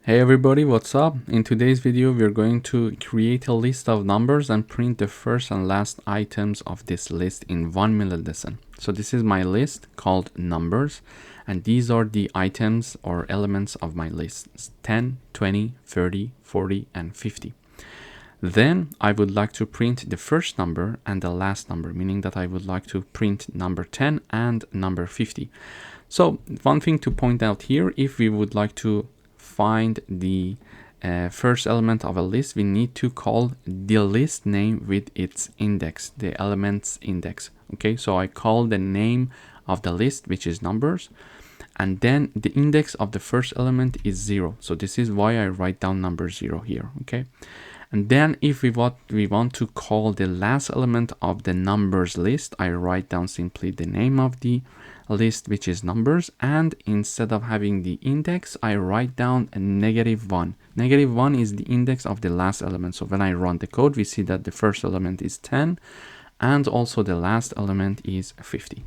Hey everybody, what's up? In today's video, we're going to create a list of numbers and print the first and last items of this list in 1 millilisten. So this is my list called numbers, and these are the items or elements of my list: 10, 20, 30, 40, and 50. Then I would like to print the first number and the last number, meaning that I would like to print number 10 and number 50. So one thing to point out here, if we would like to find the first element of a list, we need to call the list name with its index, the element's index. Okay, so I call the name of the list, which is numbers, and then the index of the first element is 0. So this is why I write down number 0 here. Okay, and then if we want to call the last element of the numbers list, I write down simply the name of the list, which is numbers, and instead of having the index, I write down a -1. -1 is the index of the last element. So when I run the code, we see that the first element is 10 and also the last element is 50.